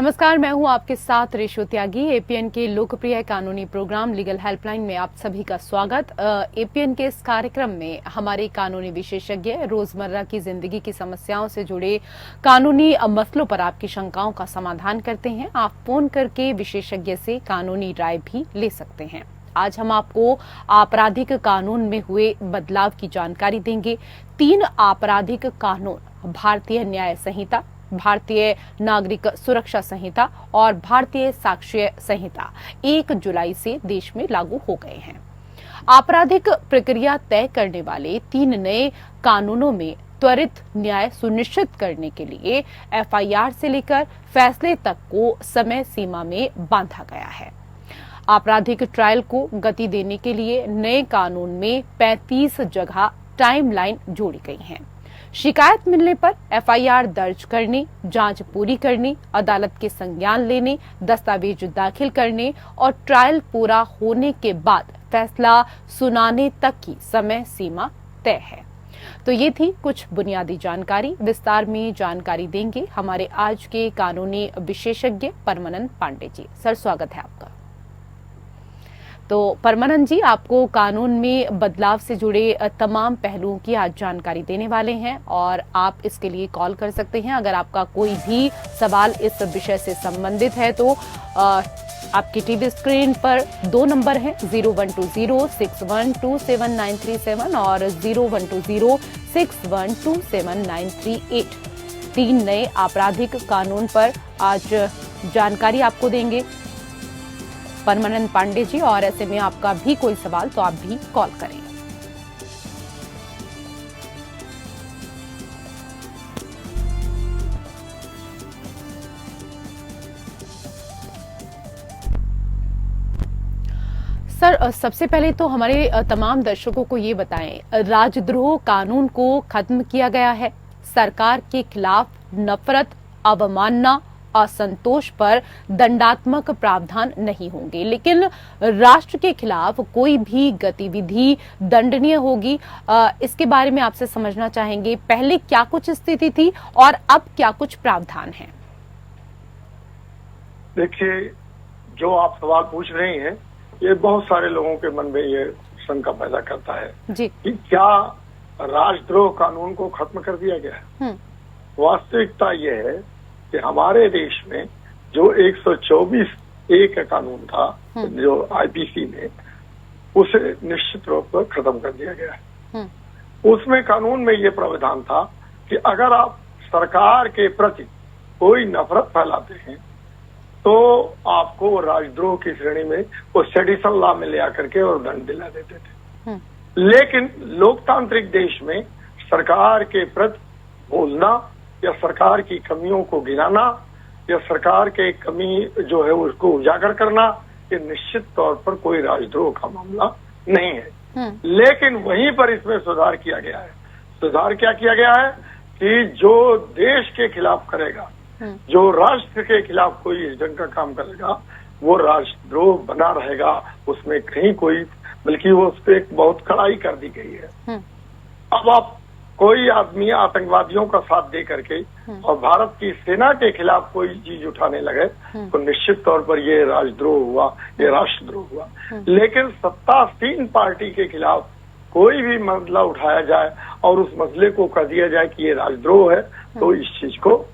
नमस्कार, मैं हूं आपके साथ रेशो त्यागी। एपीएन के लोकप्रिय कानूनी प्रोग्राम लीगल हेल्पलाइन में आप सभी का स्वागत। एपीएन के इस कार्यक्रम में हमारे कानूनी विशेषज्ञ रोजमर्रा की जिंदगी की समस्याओं से जुड़े कानूनी मसलों पर आपकी शंकाओं का समाधान करते हैं। आप फोन करके विशेषज्ञ से कानूनी राय भी ले सकते हैं। आज हम आपको आपराधिक कानून में हुए बदलाव की जानकारी देंगे। 3 आपराधिक कानून, भारतीय न्याय संहिता, भारतीय नागरिक सुरक्षा संहिता और भारतीय साक्ष्य संहिता 1 जुलाई से देश में लागू हो गए हैं। आपराधिक प्रक्रिया तय करने वाले 3 नए कानूनों में त्वरित न्याय सुनिश्चित करने के लिए एफआईआर से लेकर फैसले तक को समय सीमा में बांधा गया है। आपराधिक ट्रायल को गति देने के लिए नए कानून में 35 जगह टाइमलाइन जोड़ी गई है। शिकायत मिलने पर एफआईआर दर्ज करने, जांच पूरी करने, अदालत के संज्ञान लेने, दस्तावेज दाखिल करने और ट्रायल पूरा होने के बाद फैसला सुनाने तक की समय सीमा तय है। तो ये थी कुछ बुनियादी जानकारी। विस्तार में जानकारी देंगे हमारे आज के कानूनी विशेषज्ञ परमानंद पांडे जी। सर, स्वागत है आपका। तो परमानंद जी, आपको कानून में बदलाव से जुड़े तमाम पहलुओं की आज जानकारी देने वाले हैं और आप इसके लिए कॉल कर सकते हैं। अगर आपका कोई भी सवाल इस विषय से संबंधित है तो आपकी टीवी स्क्रीन पर 2 नंबर हैं, 012061279337 और 012061279338। 3 नए आपराधिक कानून पर आज जानकारी आपको देंगे परमानंद पांडे जी, और ऐसे में आपका भी कोई सवाल तो आप भी कॉल करें। सर, सबसे पहले तो हमारे तमाम दर्शकों को ये बताएं, राजद्रोह कानून को खत्म किया गया है। सरकार के खिलाफ नफरत, अवमानना, असंतोष पर दंडात्मक प्रावधान नहीं होंगे, लेकिन राष्ट्र के खिलाफ कोई भी गतिविधि दंडनीय होगी। इसके बारे में आपसे समझना चाहेंगे, पहले क्या कुछ स्थिति थी और अब क्या कुछ प्रावधान है? देखिए, जो आप सवाल पूछ रहे हैं ये बहुत सारे लोगों के मन में ये शंका पैदा करता है जी कि क्या राजद्रोह कानून को खत्म कर दिया गया है। वास्तविकता ये है कि हमारे देश में जो 124A का कानून था, जो आईपीसी में, उसे निश्चित रूप से खत्म कर दिया गया है। उसमें कानून में ये प्रावधान था कि अगर आप सरकार के प्रति कोई नफरत फैलाते हैं तो आपको राजद्रोह की श्रेणी में वो सेडिशन लॉ में ले आकर के और दंड दिला देते थे। लेकिन लोकतांत्रिक देश में सरकार के प्रति बोलना या सरकार की कमियों को गिनाना या सरकार के कमी जो है उसको उजागर करना, ये निश्चित तौर पर कोई राजद्रोह का मामला नहीं है। लेकिन वहीं पर इसमें सुधार किया गया है। सुधार क्या किया गया है कि जो देश के खिलाफ करेगा, जो राष्ट्र के खिलाफ कोई इस ढंग का काम करेगा, वो राजद्रोह बना रहेगा, उसमें कहीं कोई, बल्कि वो उस पर एक बहुत कड़ाई कर दी गई है। अब आप कोई आदमी आतंकवादियों का साथ दे करके और भारत की सेना के खिलाफ कोई चीज उठाने लगे तो निश्चित तौर पर ये राजद्रोह हुआ, ये राष्ट्रद्रोह हुआ। लेकिन सत्तासीन पार्टी के खिलाफ कोई भी मसला उठाया जाए और उस मसले को कह दिया जाए कि ये राजद्रोह है, तो इस चीज को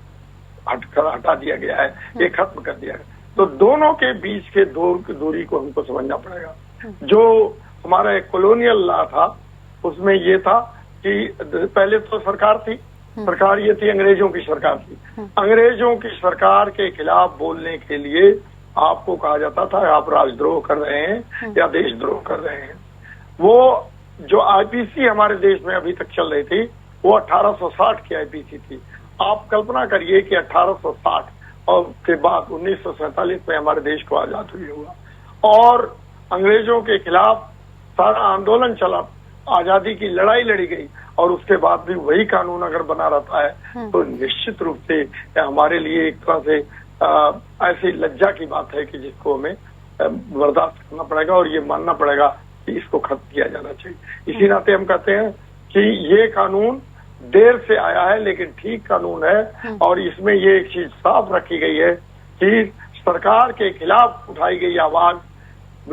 हटा दिया गया है, ये खत्म कर दिया है। तो दोनों के बीच के दूरी को हमको समझना पड़ेगा। जो हमारा एक कॉलोनियल लॉ था उसमें ये था कि पहले तो सरकार थी, सरकार ये थी, अंग्रेजों की सरकार थी। अंग्रेजों की सरकार के खिलाफ बोलने के लिए आपको कहा जाता था आप राजद्रोह कर रहे हैं या देशद्रोह कर रहे हैं। वो जो आईपीसी हमारे देश में अभी तक चल रही थी वो 1860 की आईपीसी थी। आप कल्पना करिए कि 1860 और के बाद 1947 में हमारे देश को आजाद हुआ और अंग्रेजों के खिलाफ सारा आंदोलन चला, आजादी की लड़ाई लड़ी गई, और उसके बाद भी वही कानून अगर बना रहता है तो निश्चित रूप से हमारे लिए एक तरह से ऐसी लज्जा की बात है कि जिसको हमें बर्दाश्त करना पड़ेगा और ये मानना पड़ेगा कि इसको खत्म किया जाना चाहिए। इसी नाते हम कहते हैं कि ये कानून देर से आया है लेकिन ठीक कानून है, और इसमें ये एक चीज साफ रखी गई है कि सरकार के खिलाफ उठाई गई आवाज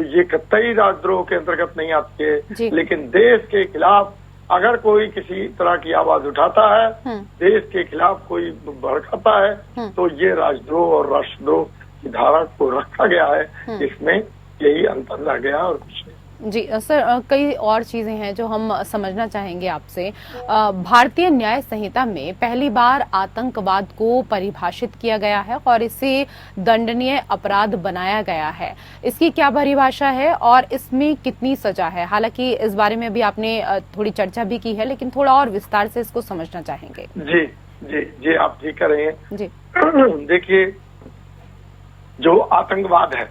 ये कतई राजद्रोह के अंतर्गत नहीं आती है, लेकिन देश के खिलाफ अगर कोई किसी तरह की आवाज उठाता है, देश के खिलाफ कोई भड़काता है, तो ये राजद्रोह और राष्ट्रद्रोह की धारा को रखा गया है। इसमें यही अंतर रह गया और कुछ नहीं। जी सर, कई और चीजें हैं जो हम समझना चाहेंगे आपसे। भारतीय न्याय संहिता में पहली बार आतंकवाद को परिभाषित किया गया है और इसे दंडनीय अपराध बनाया गया है। इसकी क्या परिभाषा है और इसमें कितनी सजा है? हालांकि इस बारे में भी आपने थोड़ी चर्चा भी की है, लेकिन थोड़ा और विस्तार से इसको समझना चाहेंगे। जी जी जी, आप ठीक कर रहे हैं जी। देखिए, जो आतंकवाद है,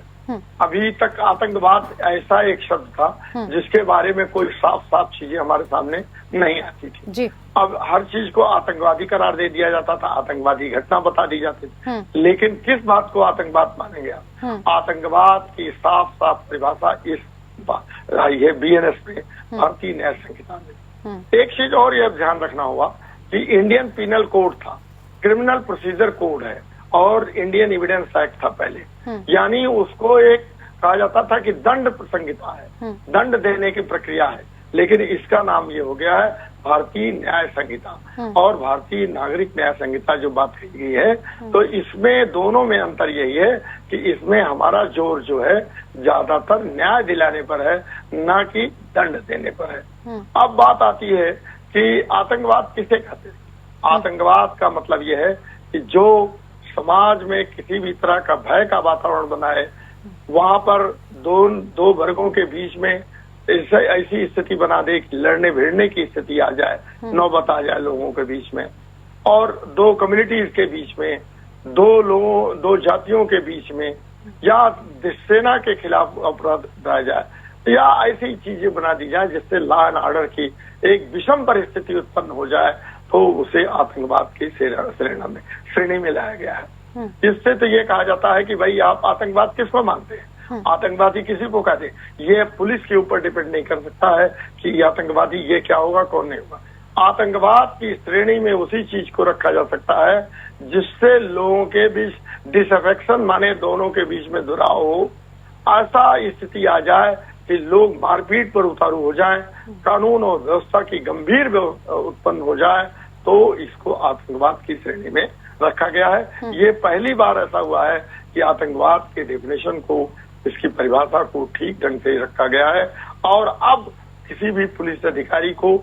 अभी तक आतंकवाद ऐसा एक शब्द था जिसके बारे में कोई साफ साफ चीजें हमारे सामने नहीं आती थी। जी। अब हर चीज को आतंकवादी करार दे दिया जाता था, आतंकवादी घटना बता दी जाती थी, लेकिन किस बात को आतंकवाद मानेंगे आप? आतंकवाद की साफ साफ परिभाषा इस आई है BNS में, भारतीय न्याय संहिता में। एक चीज और यह ध्यान रखना होगा कि इंडियन पीनल कोड था, क्रिमिनल प्रोसीजर कोड है और इंडियन एविडेंस एक्ट था पहले, यानी उसको एक कहा जाता था कि दंड संहिता है, दंड देने की प्रक्रिया है, लेकिन इसका नाम ये हो गया है भारतीय न्याय संहिता। और भारतीय नागरिक न्याय संहिता जो बात कही गई है, तो इसमें दोनों में अंतर यही है कि इसमें हमारा जोर जो है ज्यादातर न्याय दिलाने पर है, ना कि दंड देने पर है। अब बात आती है कि आतंकवाद किसे कहते हैं? आतंकवाद का मतलब यह है कि जो समाज में किसी भी तरह का भय का वातावरण बनाए, वहां पर दो वर्गों के बीच में ऐसी स्थिति बना दे कि लड़ने भिड़ने की स्थिति आ जाए, नौबत आ जाए लोगों के बीच में, और दो कम्युनिटीज के बीच में, दो जातियों के बीच में, या सेना के खिलाफ अपराध कराया जाए, या ऐसी चीजें बना दी जाए जिससे लॉ एंड ऑर्डर की एक विषम परिस्थिति उत्पन्न हो जाए, तो उसे आतंकवाद की श्रेणी में लाया गया है। इससे तो ये कहा जाता है कि भाई आप आतंकवाद किसको मानते हैं? आतंकवादी किसी को कहते हैं। ये पुलिस के ऊपर डिपेंड नहीं कर सकता है कि आतंकवादी ये क्या होगा, कौन नहीं होगा। आतंकवाद की श्रेणी में उसी चीज को रखा जा सकता है जिससे लोगों के बीच डिसअफेक्शन, माने दोनों के बीच में दुराव हो, ऐसा स्थिति आ जाए कि लोग मारपीट पर उतारू हो जाएं, कानून और व्यवस्था की गंभीर उत्पन्न हो जाए, तो इसको आतंकवाद की श्रेणी में रखा गया है। ये पहली बार ऐसा हुआ है कि आतंकवाद के डेफिनेशन को, इसकी परिभाषा को ठीक ढंग से रखा गया है। और अब किसी भी पुलिस अधिकारी को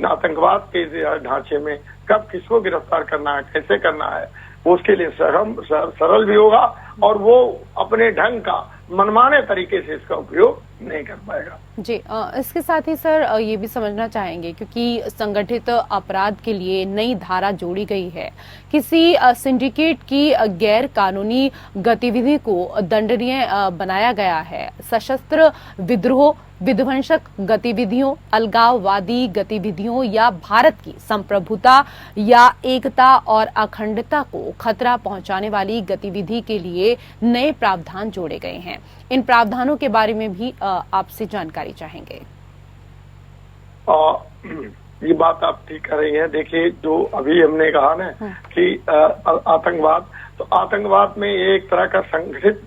आतंकवाद के ढांचे में कब किसको गिरफ्तार करना है, कैसे करना है, उसके लिए सरल भी होगा और वो अपने ढंग का मनमाने तरीके से इसका उपयोग नहीं कर पाएगा। जी, इसके साथ ही सर ये भी समझना चाहेंगे, क्योंकि संगठित अपराध के लिए नई धारा जोड़ी गई है। किसी सिंडिकेट की गैर कानूनी गतिविधि को दंडनीय बनाया गया है। सशस्त्र विद्रोह, विध्वंसक गतिविधियों, अलगाववादी गतिविधियों या भारत की संप्रभुता या एकता और अखंडता को खतरा पहुंचाने वाली गतिविधि के लिए नए प्रावधान जोड़े गए हैं। इन प्रावधानों के बारे में भी आपसे जानकारी चाहेंगे। ये बात आप ठीक कर रही हैं। देखिए, जो अभी हमने कहा ना कि आतंकवाद, तो आतंकवाद में एक तरह का संगठित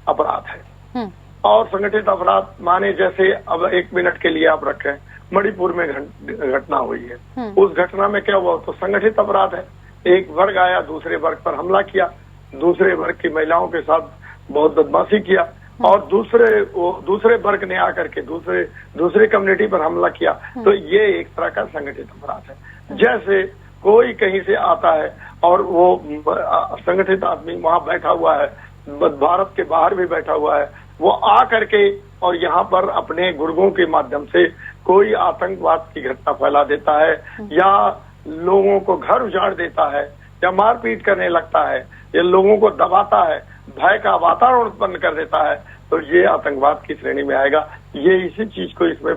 अपराध है। और संगठित अपराध माने जैसे अब 1 मिनट के लिए आप रखें, मणिपुर में घटना हुई है, उस घटना में क्या हुआ? तो संगठित अपराध है। एक वर्ग आया, दूसरे वर्ग पर हमला किया, दूसरे वर्ग की महिलाओं के साथ बहुत बदमाशी किया, और दूसरे वर्ग ने आकर के दूसरे कम्युनिटी पर हमला किया। तो ये एक तरह का संगठित अपराध है। जैसे कोई कहीं से आता है और वो संगठित आदमी वहां बैठा हुआ है, भारत के बाहर भी बैठा हुआ है, वो आ करके और यहाँ पर अपने गुर्गों के माध्यम से कोई आतंकवाद की घटना फैला देता है, या लोगों को घर उजाड़ देता है, या मारपीट करने लगता है, या लोगों को दबाता है, भय का वातावरण उत्पन्न कर देता है, तो ये आतंकवाद की श्रेणी में आएगा। ये इसी चीज को इसमें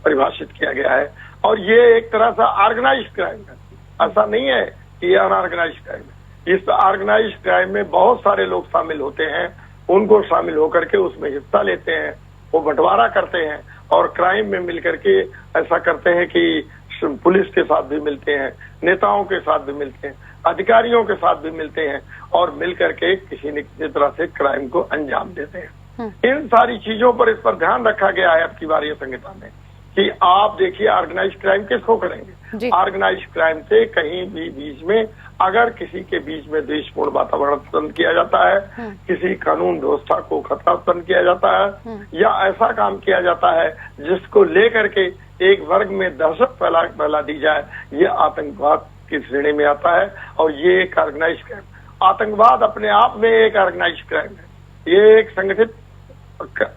परिभाषित किया गया है। और ये एक तरह से ऑर्गेनाइज्ड क्राइम है, ऐसा नहीं है कि ये अनऑर्गेनाइज्ड क्राइम है। इस ऑर्गेनाइज्ड क्राइम में बहुत सारे लोग शामिल होते हैं, उनको शामिल होकर के उसमें हिस्सा लेते हैं, वो बंटवारा करते हैं और क्राइम में मिलकर के ऐसा करते हैं कि पुलिस के साथ भी मिलते हैं, नेताओं के साथ भी मिलते हैं, अधिकारियों के साथ भी मिलते हैं और मिलकर के किसी न किसी तरह से क्राइम को अंजाम देते हैं। इन सारी चीजों पर इस पर ध्यान रखा गया है अब की बार ये संहिता में कि आप देखिए ऑर्गेनाइज क्राइम किसको करेंगे। ऑर्गेनाइज क्राइम से कहीं भी बीच में अगर किसी के बीच में द्वेषपूर्ण वातावरण उत्पन्न किया जाता है, किसी कानून व्यवस्था को खतरा उत्पन्न किया जाता है या ऐसा काम किया जाता है जिसको लेकर के एक वर्ग में दहशत फैला दी जाए, ये आतंकवाद की श्रेणी में आता है और ये एक ऑर्गेनाइज क्राइम। आतंकवाद अपने आप में एक ऑर्गेनाइज क्राइम है, ये एक संगठित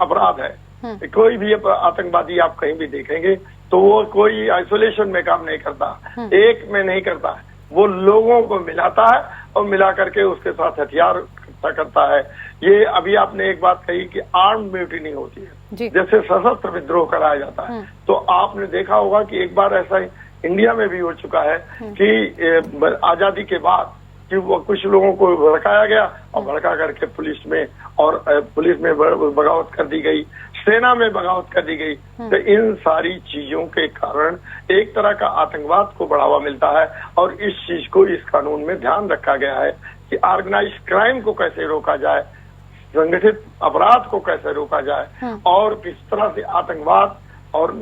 अपराध है। कोई भी आतंकवादी आप कहीं भी देखेंगे तो वो कोई आइसोलेशन में काम नहीं करता, एक में नहीं करता, वो लोगों को मिलाता है और मिला करके उसके साथ हथियार करता है। ये अभी आपने एक बात कही कि आर्म म्यूटिनी होती है, जैसे सशस्त्र विद्रोह कराया जाता है, तो आपने देखा होगा कि एक बार ऐसा ही इंडिया में भी हो चुका है कि आजादी के बाद कि वो कुछ लोगों को भड़काया गया और भड़का करके पुलिस में बगावत कर दी गई, सेना में बगावत कर दी गई। तो इन सारी चीजों के कारण एक तरह का आतंकवाद को बढ़ावा मिलता है और इस चीज को इस कानून में ध्यान रखा गया है कि ऑर्गेनाइज क्राइम को कैसे रोका जाए, संगठित अपराध को कैसे रोका जाए और किस तरह से आतंकवाद और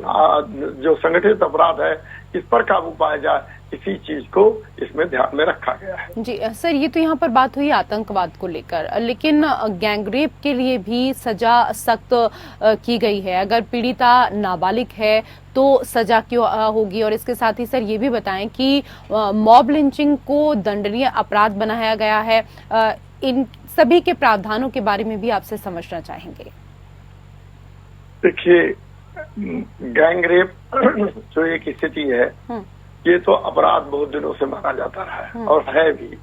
जो संगठित अपराध है इस पर काबू पाया जाए, इसी चीज को इसमें ध्यान में रखा गया है। जी सर, ये तो यहाँ पर बात हुई आतंकवाद को लेकर, लेकिन गैंगरेप के लिए भी सजा सख्त की गई है। अगर पीड़िता नाबालिग है तो सजा क्यों होगी? और इसके साथ ही सर ये भी बताएं कि मॉब लिंचिंग को दंडनीय अपराध बनाया गया है। इन सभी के प्रावधानों के बारे में भी आपसे समझना चाहेंगे। देखिए, गैंगरेप जो एक स्थिति है ये तो अपराध बहुत दिनों से माना जाता रहा है और है भी,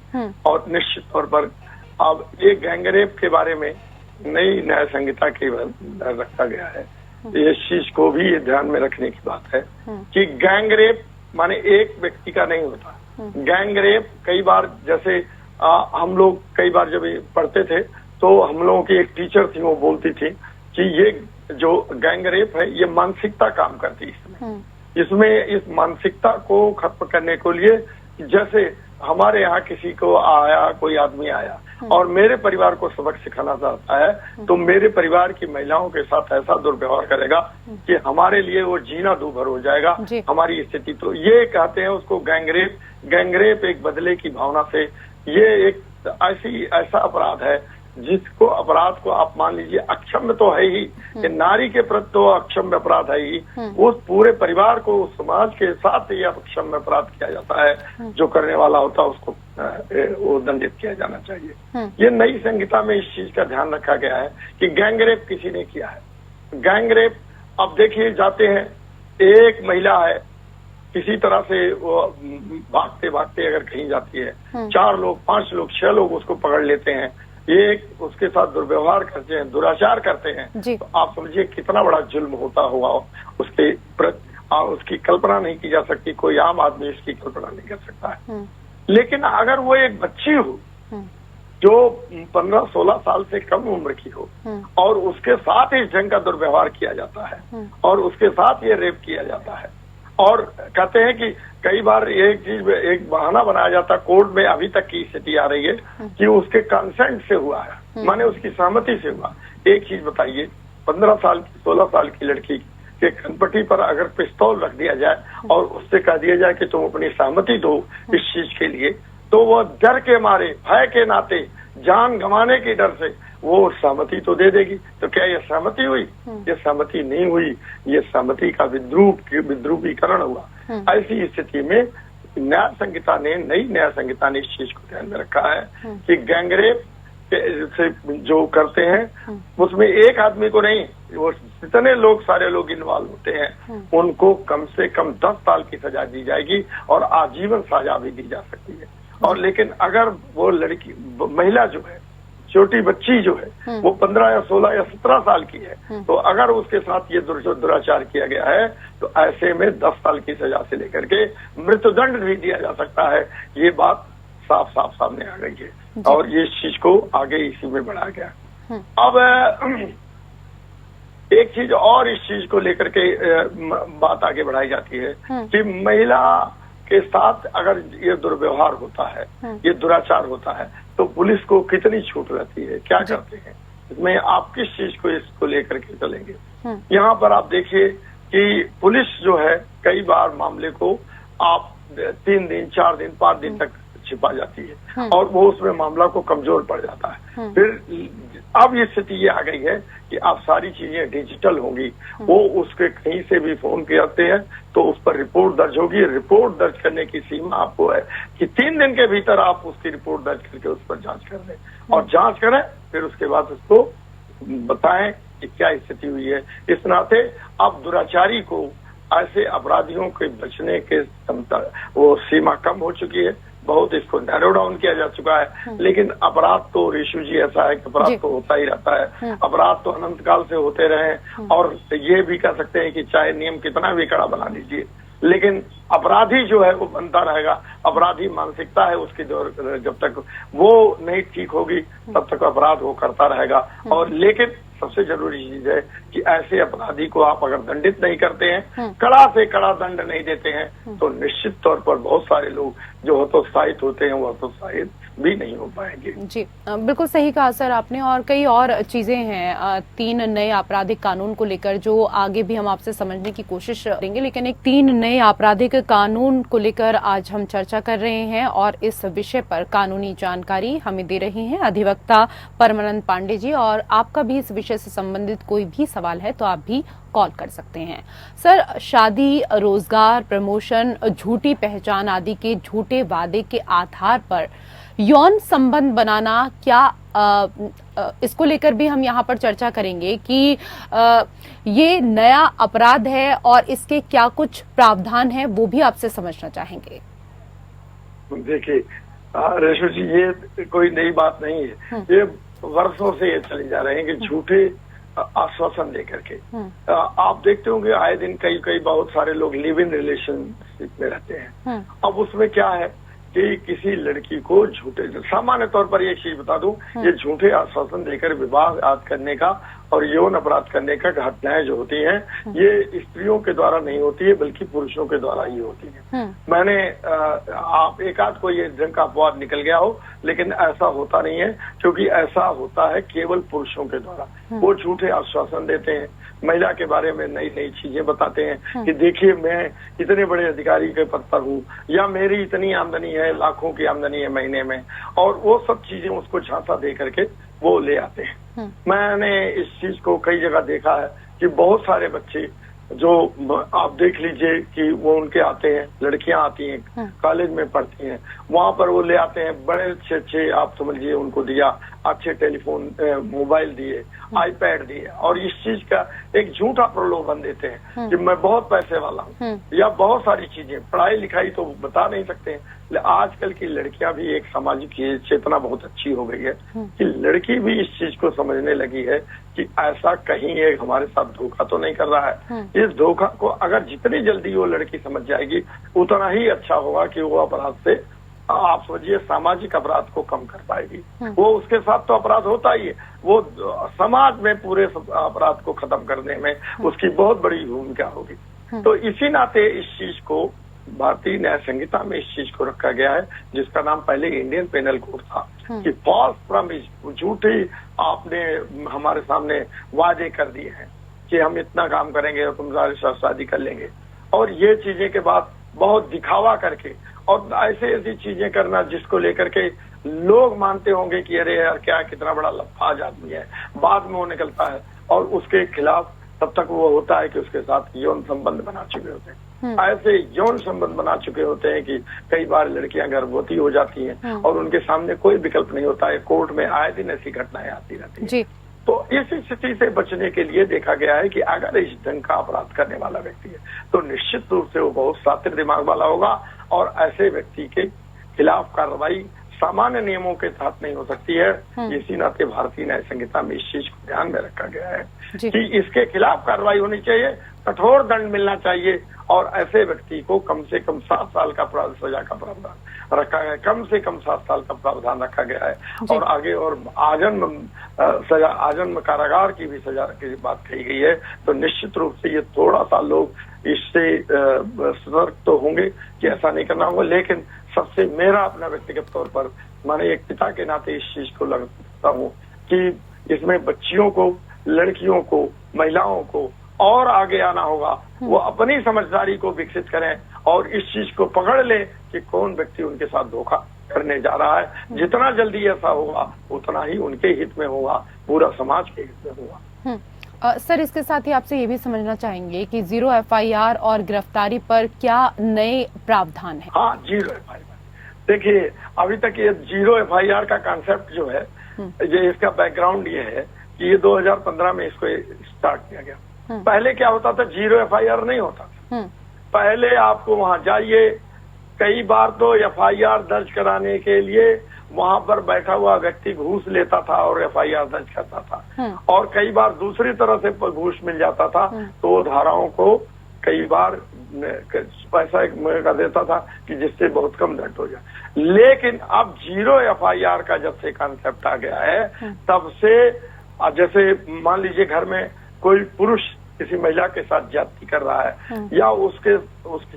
और निश्चित तौर पर अब ये गैंगरेप के बारे में नई न्याय संहिता के रखा गया है। इस चीज को भी ध्यान में रखने की बात है कि गैंगरेप माने एक व्यक्ति का नहीं होता। गैंगरेप कई बार जैसे हम लोग कई बार जब पढ़ते थे तो हम लोगों की एक टीचर थी, वो बोलती थी कि ये जो गैंगरेप है ये मानसिकता काम करती है इसमें इस मानसिकता को खत्म करने के लिए, जैसे हमारे यहाँ किसी को आया, कोई आदमी आया और मेरे परिवार को सबक सिखाना चाहता है तो मेरे परिवार की महिलाओं के साथ ऐसा दुर्व्यवहार करेगा कि हमारे लिए वो जीना दूभर हो जाएगा हमारी स्थिति। तो ये कहते हैं उसको गैंगरेप। गैंगरेप एक बदले की भावना से, ये एक ऐसा अपराध है जिसको अपराध को आप मान लीजिए अक्षम्य तो है ही, नारी के प्रति तो अक्षम्य अपराध है ही, उस पूरे परिवार को उस समाज के साथ ये अक्षम्य अपराध किया जाता है। जो करने वाला होता है उसको वो दंडित किया जाना चाहिए। ये नई संहिता में इस चीज का ध्यान रखा गया है कि गैंगरेप किसी ने किया है। गैंगरेप अब देखिए जाते हैं, एक महिला है किसी तरह से वो भागते भागते अगर कहीं जाती है, 4 लोग 5 लोग 6 लोग उसको पकड़ लेते हैं, एक उसके साथ दुर्व्यवहार करते हैं, दुराचार करते हैं, तो आप समझिए कितना बड़ा जुल्म होता होगा उसके प्रति। उसकी कल्पना नहीं की जा सकती, कोई आम आदमी इसकी कल्पना नहीं कर सकता है। लेकिन अगर वो एक बच्ची हो जो 15-16 साल से कम उम्र की हो और उसके साथ इस ढंग का दुर्व्यवहार किया जाता है और उसके साथ ये रेप किया जाता है, और कहते हैं कि कई बार एक चीज एक बहाना बनाया जाता, कोर्ट में अभी तक की स्थिति आ रही है कि उसके कंसेंट से हुआ है, माने उसकी सहमति से हुआ। एक चीज बताइए, 15 साल की 16 साल की लड़की के कनपटी पर अगर पिस्तौल रख दिया जाए और उससे कह दिया जाए कि तुम अपनी सहमति दो इस चीज के लिए, तो वो डर के मारे, भय के नाते, जान गंवाने के डर से वो सहमति तो दे देगी। तो क्या ये सहमति हुई? ये सहमति नहीं हुई, ये सहमति का विद्रूपीकरण हुआ। ऐसी स्थिति में न्याय संहिता ने, नई न्याय संहिता ने इस चीज को ध्यान में रखा है कि गैंगरेप से जो करते हैं उसमें एक आदमी को नहीं, वो जितने लोग सारे लोग इन्वॉल्व होते हैं उनको कम से कम 10 साल की सजा दी जाएगी और आजीवन सजा भी दी जा सकती है। और लेकिन अगर वो लड़की, महिला जो है, छोटी बच्ची जो है वो 15 या 16 या 17 साल की है, तो अगर उसके साथ ये दुराचार किया गया है तो ऐसे में 10 साल की सजा से लेकर के मृत्युदंड भी दिया जा सकता है। ये बात साफ साफ सामने आ गई है और ये चीज को आगे इसी में बढ़ाया गया। अब एक चीज और इस चीज को लेकर के बात आगे बढ़ाई जाती है कि महिला के साथ अगर ये दुर्व्यवहार होता है, ये दुराचार होता है, तो पुलिस को कितनी छूट रहती है, क्या करते हैं इसमें? आप किस चीज को इसको लेकर के चलेंगे? यहाँ पर आप देखिए कि पुलिस जो है कई बार मामले को आप 3 दिन 4 दिन 5 दिन तक छिपा जाती है और वो उसमें मामला को कमजोर पड़ जाता है। फिर अब ये स्थिति ये आ गई है कि अब सारी चीजें डिजिटल होंगी, वो उसके कहीं से भी फोन करते हैं तो उस पर रिपोर्ट दर्ज होगी। रिपोर्ट दर्ज करने की सीमा आपको है कि 3 दिन के भीतर आप उसकी रिपोर्ट दर्ज करके उस पर जांच कर लें और जांच करें, फिर उसके बाद उसको बताएं कि क्या स्थिति हुई है। इस नाते अब दुराचारी को, ऐसे अपराधियों के बचने के वो सीमा कम हो चुकी है, बहुत इसको नैरो डाउन किया जा चुका है। लेकिन अपराध तो ऋषु जी ऐसा है कि अपराध तो होता ही रहता है, अपराध तो अनंत काल से होते रहे। और ये भी कह सकते हैं कि चाहे नियम कितना भी कड़ा बना लीजिए, लेकिन अपराधी जो है वो बनता रहेगा। अपराधी मानसिकता है उसकी, जब तक वो नहीं ठीक होगी तब तक अपराध वो करता रहेगा। और लेकिन सबसे जरूरी चीज है कि ऐसे अपराधी को आप अगर दंडित नहीं करते हैं, कड़ा से कड़ा दंड नहीं देते हैं, तो निश्चित तौर पर बहुत सारे लोग जो हतोत्साहित होते हैं वो हतोत्साहित भी नहीं हो पाएंगे। जी बिल्कुल सही कहा सर आपने। और कई और चीजें हैं 3 नए आपराधिक कानून को लेकर जो आगे भी हम आपसे समझने की कोशिश करेंगे, लेकिन एक 3 नए आपराधिक कानून को लेकर आज हम चर्चा कर रहे हैं और इस विषय पर कानूनी जानकारी हमें दे रही हैं अधिवक्ता परमानंद पांडे जी। और आपका भी इस विषय से संबंधित कोई भी सवाल है तो आप भी कॉल कर सकते हैं। सर, शादी, रोजगार, प्रमोशन, झूठी पहचान आदि के झूठे वादे के आधार पर यौन संबंध बनाना, क्या इसको लेकर भी हम यहाँ पर चर्चा करेंगे कि ये नया अपराध है और इसके क्या कुछ प्रावधान है, वो भी आपसे समझना चाहेंगे। देखिए रेशु जी, ये कोई नई बात नहीं है, ये वर्षों से ये चले जा रहे हैं कि झूठे आश्वासन लेकर के आप देखते होंगे आए दिन कई बहुत सारे लोग लिव इन रिलेशनशिप में रहते हैं। अब उसमें क्या है कि किसी लड़की को झूठे, सामान्य तौर पर एक चीज बता दूं, ये झूठे आश्वासन देकर विवाह करने का और यौन अपराध करने का घटनाएं जो होती हैं, ये स्त्रियों के द्वारा नहीं होती है बल्कि पुरुषों के द्वारा ही होती है। मैंने आप एक आध को ये ढंग का अपवाद निकल गया हो, लेकिन ऐसा होता नहीं है, क्योंकि ऐसा होता है केवल पुरुषों के द्वारा। वो झूठे आश्वासन देते हैं, महिला के बारे में नई नई चीजें बताते हैं कि देखिए मैं इतने बड़े अधिकारी के पद पर हूँ, या मेरी इतनी आमदनी है, लाखों की आमदनी है महीने में, और वो सब चीजें उसको झांसा दे करके वो ले आते हैं। मैंने इस चीज को कई जगह देखा है कि बहुत सारे बच्चे जो आप देख लीजिए कि वो उनके आते हैं, लड़कियां आती हैं कॉलेज में पढ़ती हैं, वहां पर वो ले आते हैं बड़े अच्छे आप समझिए उनको दिया, अच्छे टेलीफोन मोबाइल दिए, आईपैड दिए, और इस चीज का एक झूठा प्रलोभन देते हैं कि मैं बहुत पैसे वाला हूँ, या बहुत सारी चीजें, पढ़ाई लिखाई तो बता नहीं सकते हैं। आजकल की लड़कियां भी एक सामाजिक चेतना बहुत अच्छी हो गई है कि लड़की भी इस चीज को समझने लगी है कि ऐसा कहीं एक हमारे साथ धोखा तो नहीं कर रहा है। इस धोखा को अगर जितनी जल्दी वो लड़की समझ जाएगी उतना ही अच्छा होगा कि वो अपराध से, आप सोचिए, सामाजिक अपराध को कम कर पाएगी। वो उसके साथ तो अपराध होता ही है, वो समाज में पूरे अपराध को खत्म करने में उसकी बहुत बड़ी भूमिका होगी। तो इसी नाते इस चीज को भारतीय न्याय संहिता में इस चीज को रखा गया है, जिसका नाम पहले इंडियन पेनल कोड था, कि फॉल्स प्रॉमिस, झूठी आपने हमारे सामने वादे कर दिए हैं कि हम इतना काम करेंगे और तुम्हारे साथ शादी कर लेंगे, और ये चीजें के बाद बहुत दिखावा करके और ऐसी चीजें करना जिसको लेकर के लोग मानते होंगे कि अरे यार क्या कितना बड़ा लफाज आदमी है, बाद में वो निकलता है और उसके खिलाफ तब तक वो होता है कि उसके साथ यौन संबंध बना चुके होते हैं। ऐसे यौन संबंध बना चुके होते हैं कि कई बार लड़कियां गर्भवती हो जाती हैं और उनके सामने कोई विकल्प नहीं होता है। कोर्ट में आए दिन ऐसी घटनाएं आती रहती हैं। तो इस स्थिति से बचने के लिए देखा गया है कि अगर इस ढंग का अपराध करने वाला व्यक्ति है तो निश्चित रूप से वो बहुत शातिर दिमाग वाला होगा, और ऐसे व्यक्ति के खिलाफ कार्रवाई सामान्य नियमों के तहत नहीं हो सकती है। इसी नाते भारतीय न्याय संहिता में इस चीज को ध्यान में रखा गया है कि इसके खिलाफ कार्रवाई होनी चाहिए, कठोर दंड मिलना चाहिए और ऐसे व्यक्ति को कम से कम 7 साल का सजा का प्रावधान रखा गया है, कम से कम 7 साल का प्रावधान रखा गया है और आगे और आजन्म सजा, आजन्म कारागार की भी सजा की बात कही गई है। तो निश्चित रूप से ये थोड़ा सा लोग इससे सतर्क तो होंगे कि ऐसा नहीं करना होगा, लेकिन सबसे मेरा अपना व्यक्तिगत तौर पर माने एक पिता के नाते इस चीज को लगता हूँ कि इसमें बच्चियों को, लड़कियों को, महिलाओं को और आगे आना होगा। वो अपनी समझदारी को विकसित करें और इस चीज को पकड़ लें कि कौन व्यक्ति उनके साथ धोखा करने जा रहा है। जितना जल्दी ऐसा होगा उतना ही उनके हित में होगा, पूरा समाज के हित में होगा। सर, इसके साथ ही आपसे ये भी समझना चाहेंगे कि 0 FIR और गिरफ्तारी पर क्या नए प्रावधान है? हाँ, 0 FIR। देखिए, अभी तक ये 0 FIR का कॉन्सेप्ट जो है, ये इसका बैकग्राउंड ये है कि ये 2015 में इसको स्टार्ट किया गया। पहले क्या होता था, 0 FIR नहीं होता था। पहले आपको वहां जाइए, कई बार तो FIR दर्ज कराने के लिए वहां पर बैठा हुआ व्यक्ति घूस लेता था और FIR दर्ज करता था, और कई बार दूसरी तरह से घूस मिल जाता था तो धाराओं को कई बार पैसा कर देता था कि जिससे बहुत कम दंड हो जाए। लेकिन अब 0 FIR का जब से कॉन्सेप्ट आ गया है, तब से जैसे मान लीजिए घर में कोई पुरुष किसी महिला के साथ ज्यादती कर रहा है या उसके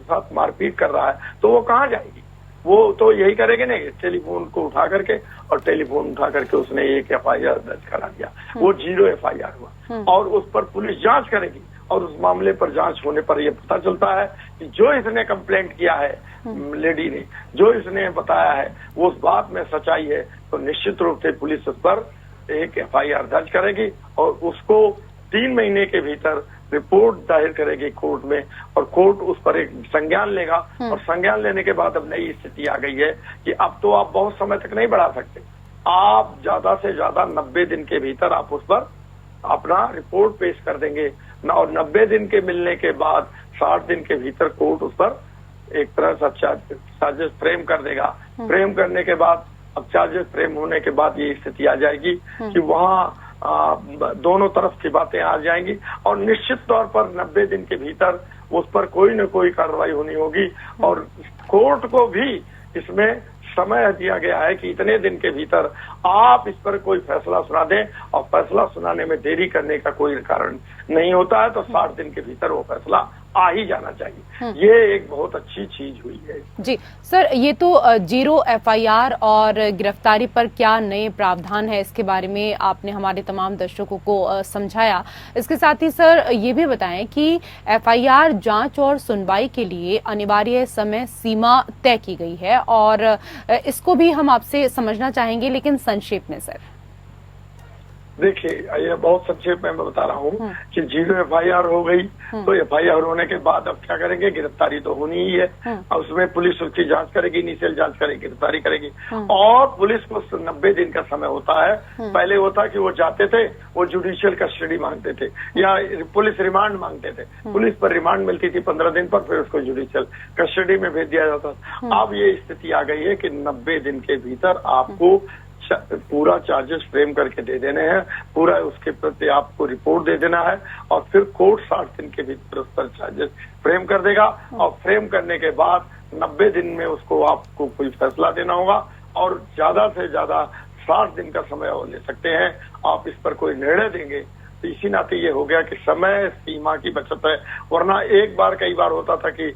साथ मारपीट कर रहा है, तो वो कहाँ जाएगी? वो तो यही करेगी नहीं, टेलीफोन को उठा करके, और टेलीफोन उठा करके उसने एक FIR दर्ज करा दिया, वो 0 FIR हुआ और उस पर पुलिस जांच करेगी और उस मामले पर जांच होने पर यह पता चलता है कि जो इसने कंप्लेंट किया है, लेडी ने जो इसने बताया है वो उस बात में सच्चाई है, तो निश्चित रूप से पुलिस उस पर एक FIR दर्ज करेगी और उसको 3 महीने के भीतर रिपोर्ट दायर करेगी कोर्ट में, और कोर्ट उस पर एक संज्ञान लेगा। और संज्ञान लेने के बाद अब नई स्थिति आ गई है कि अब तो आप बहुत समय तक नहीं बढ़ा सकते, आप ज्यादा से ज्यादा 90 दिन के भीतर आप उस पर अपना रिपोर्ट पेश कर देंगे, और 90 दिन के मिलने के बाद 60 दिन के भीतर कोर्ट उस पर एक तरह से चार्जेस फ्रेम कर देगा। फ्रेम करने के बाद, अब चार्जेस फ्रेम होने के बाद ये स्थिति आ जाएगी कि वहाँ दोनों तरफ की बातें आ जाएंगी और निश्चित तौर पर 90 दिन के भीतर उस पर कोई न कोई कार्रवाई होनी होगी। और कोर्ट को भी इसमें समय दिया गया है कि इतने दिन के भीतर आप इस पर कोई फैसला सुना दें, और फैसला सुनाने में देरी करने का कोई कारण नहीं होता है, तो 60 दिन के भीतर वो फैसला आ ही जाना चाहिए। ये एक बहुत अच्छी चीज हुई है। जी सर, ये तो 0 FIR और गिरफ्तारी पर क्या नए प्रावधान है, इसके बारे में आपने हमारे तमाम दर्शकों को समझाया। इसके साथ ही सर ये भी बताएं कि FIR जांच और सुनवाई के लिए अनिवार्य समय सीमा तय की गई है, और इसको भी हम आपसे समझना चाहेंगे, लेकिन संक्षेप में सर। देखिए, ये बहुत संक्षेप में मैं बता रहा हूँ कि 0 FIR हो गई, तो FIR होने के बाद अब क्या करेंगे, गिरफ्तारी तो होनी ही है, और उसमें पुलिस उसकी जांच करेगी, इनिशियल जांच करेगी, गिरफ्तारी करेगी, और पुलिस को 90 दिन का समय होता है। पहले होता कि वो जाते थे, वो जुडिशियल कस्टडी मांगते थे या पुलिस रिमांड मांगते थे, पुलिस पर रिमांड मिलती थी 15 दिन पर, फिर उसको जुडिशियल कस्टडी में भेज दिया जाता था। अब ये स्थिति आ गई है कि 90 दिन के भीतर आपको पूरा चार्जेस फ्रेम करके दे देने हैं, पूरा उसके प्रति आपको रिपोर्ट दे देना है, और फिर कोर्ट 60 दिन के भीतर उस पर चार्जेस फ्रेम कर देगा, और फ्रेम करने के बाद 90 दिन में उसको आपको कोई फैसला देना होगा, और ज्यादा से ज्यादा 60 दिन का समय और ले सकते हैं आप इस पर कोई निर्णय देंगे। तो इसी नाते ये हो गया कि समय सीमा की बचत है, वरना एक बार कई बार होता था कि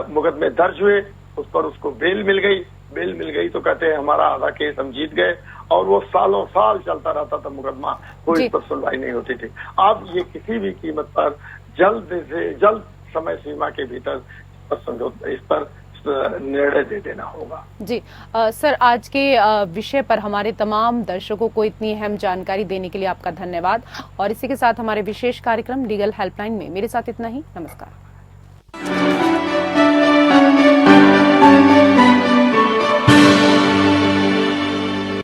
मुकदमे दर्ज हुए, उस पर उसको बेल मिल गई तो कहते हैं हमारा आधा केस हम जीत गए, और वो सालों साल चलता रहता था मुकदमा, कोई इस पर सुनवाई नहीं होती थी। अब ये किसी भी कीमत पर जल्द से जल्द समय सीमा के भीतर इस पर निर्णय दे देना होगा। जी सर, आज के विषय पर हमारे तमाम दर्शकों को इतनी अहम जानकारी देने के लिए आपका धन्यवाद, और इसी के साथ हमारे विशेष कार्यक्रम लीगल हेल्पलाइन में मेरे साथ इतना ही। नमस्कार।